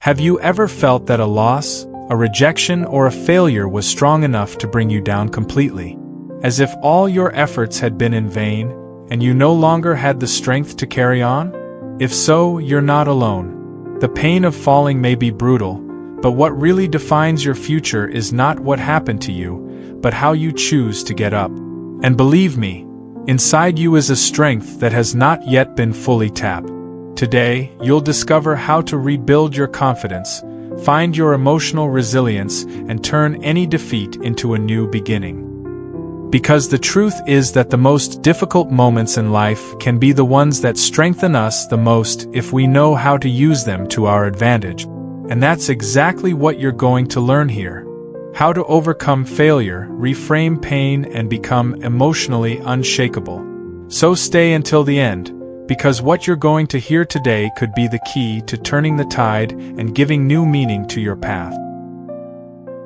Have you ever felt that a loss, a rejection, or a failure was strong enough to bring you down completely? As if all your efforts had been in vain, and you no longer had the strength to carry on? If so, you're not alone. The pain of falling may be brutal, but what really defines your future is not what happened to you, but how you choose to get up. And believe me, inside you is a strength that has not yet been fully tapped. Today, you'll discover how to rebuild your confidence, find your emotional resilience, and turn any defeat into a new beginning. Because the truth is that the most difficult moments in life can be the ones that strengthen us the most if we know how to use them to our advantage. And that's exactly what you're going to learn here. How to overcome failure, reframe pain, and become emotionally unshakable. So stay until the end, because what you're going to hear today could be the key to turning the tide and giving new meaning to your path.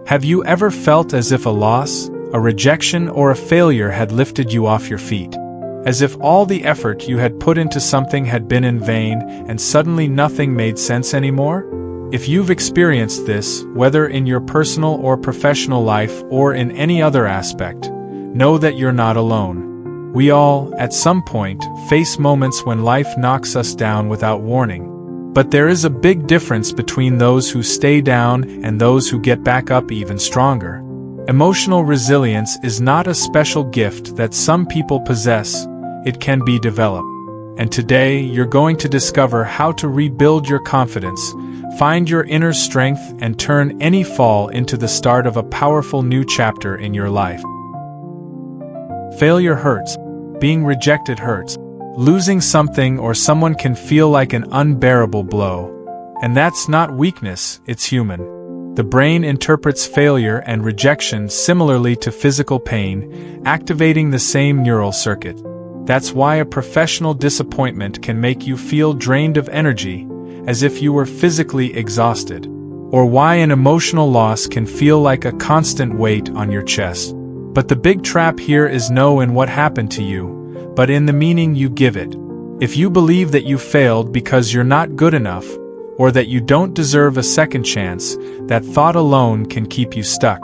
Have you ever felt as if a loss, a rejection, or a failure had lifted you off your feet? As if all the effort you had put into something had been in vain and suddenly nothing made sense anymore? If you've experienced this, whether in your personal or professional life or in any other aspect, know that you're not alone. We all, at some point, face moments when life knocks us down without warning. But there is a big difference between those who stay down and those who get back up even stronger. Emotional resilience is not a special gift that some people possess, it can be developed. And today, you're going to discover how to rebuild your confidence, find your inner strength, and turn any fall into the start of a powerful new chapter in your life. Failure hurts. Being rejected hurts. Losing something or someone can feel like an unbearable blow. And that's not weakness, it's human. The brain interprets failure and rejection similarly to physical pain, activating the same neural circuit. That's why a professional disappointment can make you feel drained of energy, as if you were physically exhausted. Or why an emotional loss can feel like a constant weight on your chest. But the big trap here is not in what happened to you, but in the meaning you give it. If you believe that you failed because you're not good enough, or that you don't deserve a second chance, that thought alone can keep you stuck.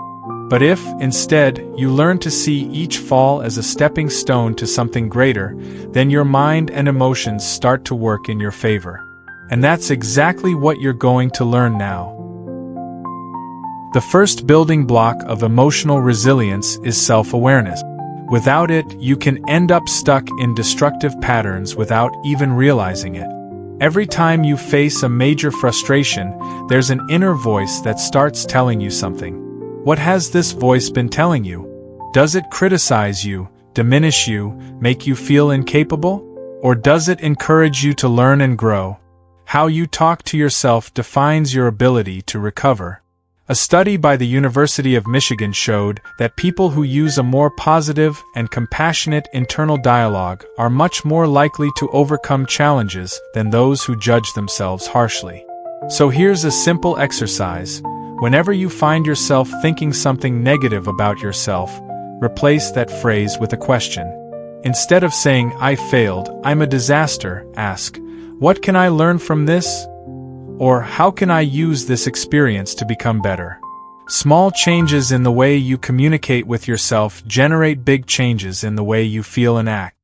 But if, instead, you learn to see each fall as a stepping stone to something greater, then your mind and emotions start to work in your favor. And that's exactly what you're going to learn now. The first building block of emotional resilience is self-awareness. Without it, you can end up stuck in destructive patterns without even realizing it. Every time you face a major frustration, there's an inner voice that starts telling you something. What has this voice been telling you? Does it criticize you, diminish you, make you feel incapable? Or does it encourage you to learn and grow? How you talk to yourself defines your ability to recover. A study by the University of Michigan showed that people who use a more positive and compassionate internal dialogue are much more likely to overcome challenges than those who judge themselves harshly. So here's a simple exercise. Whenever you find yourself thinking something negative about yourself, replace that phrase with a question. Instead of saying, "I failed, I'm a disaster," ask, "What can I learn from this?" Or, "How can I use this experience to become better?" Small changes in the way you communicate with yourself generate big changes in the way you feel and act.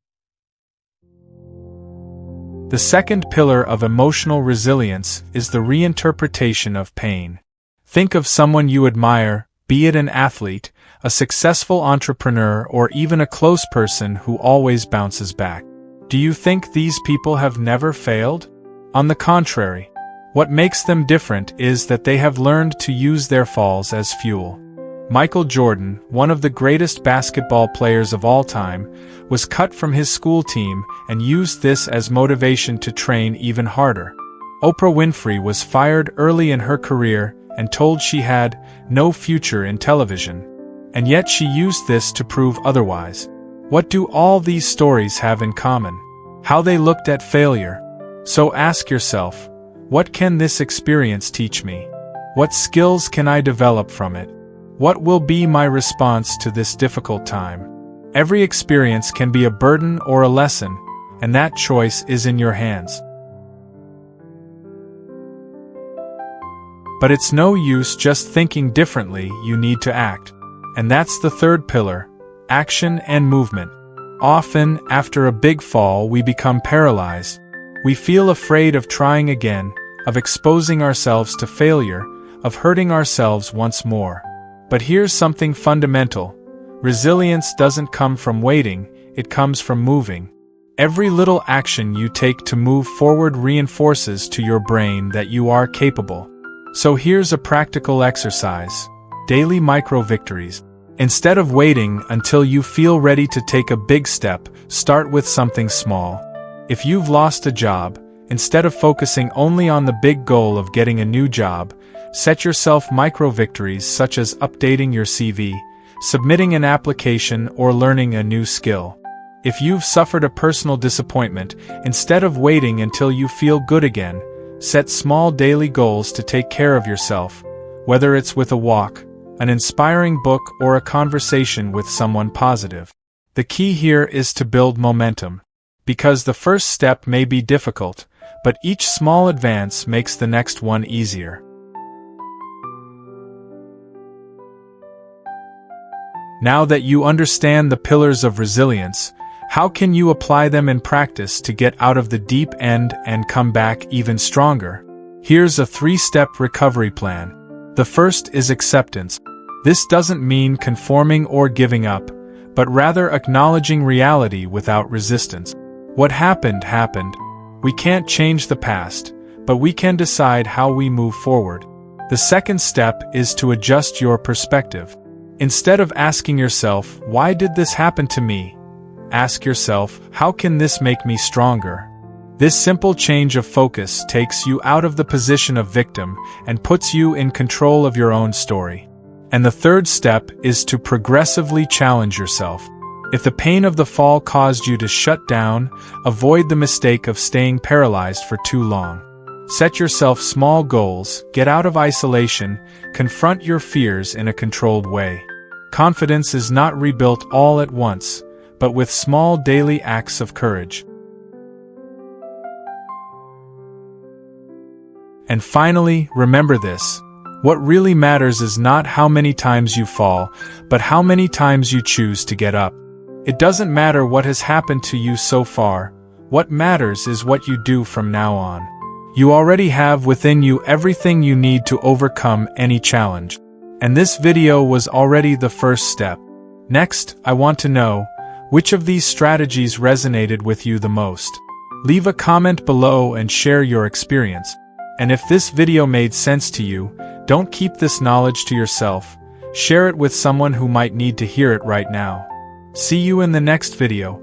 The second pillar of emotional resilience is the reinterpretation of pain. Think of someone you admire, be it an athlete, a successful entrepreneur, or even a close person who always bounces back. Do you think these people have never failed? On the contrary. What makes them different is that they have learned to use their falls as fuel. Michael Jordan, one of the greatest basketball players of all time, was cut from his school team and used this as motivation to train even harder. Oprah Winfrey was fired early in her career and told she had no future in television. And yet she used this to prove otherwise. What do all these stories have in common? How they looked at failure. So ask yourself, what can this experience teach me? What skills can I develop from it? What will be my response to this difficult time? Every experience can be a burden or a lesson, and that choice is in your hands. But it's no use just thinking differently, you need to act. And that's the third pillar: action and movement. Often, after a big fall, we become paralyzed. We feel afraid of trying again, of exposing ourselves to failure, of hurting ourselves once more. But here's something fundamental. Resilience doesn't come from waiting, it comes from moving. Every little action you take to move forward reinforces to your brain that you are capable. So here's a practical exercise: daily micro-victories. Instead of waiting until you feel ready to take a big step, start with something small. If you've lost a job, instead of focusing only on the big goal of getting a new job, set yourself micro-victories such as updating your CV, submitting an application, or learning a new skill. If you've suffered a personal disappointment, instead of waiting until you feel good again, set small daily goals to take care of yourself, whether it's with a walk, an inspiring book, or a conversation with someone positive. The key here is to build momentum, because the first step may be difficult, but each small advance makes the next one easier. Now that you understand the pillars of resilience, how can you apply them in practice to get out of the deep end and come back even stronger? Here's a 3-step recovery plan. The first is acceptance. This doesn't mean conforming or giving up, but rather acknowledging reality without resistance. What happened, happened. We can't change the past, but we can decide how we move forward. The second step is to adjust your perspective. Instead of asking yourself, "Why did this happen to me?" ask yourself, "How can this make me stronger?" This simple change of focus takes you out of the position of victim and puts you in control of your own story. And the third step is to progressively challenge yourself. If the pain of the fall caused you to shut down, avoid the mistake of staying paralyzed for too long. Set yourself small goals, get out of isolation, confront your fears in a controlled way. Confidence is not rebuilt all at once, but with small daily acts of courage. And finally, remember this: what really matters is not how many times you fall, but how many times you choose to get up. It doesn't matter what has happened to you so far, what matters is what you do from now on. You already have within you everything you need to overcome any challenge. And this video was already the first step. Next, I want to know, which of these strategies resonated with you the most? Leave a comment below and share your experience. And if this video made sense to you, don't keep this knowledge to yourself. Share it with someone who might need to hear it right now. See you in the next video.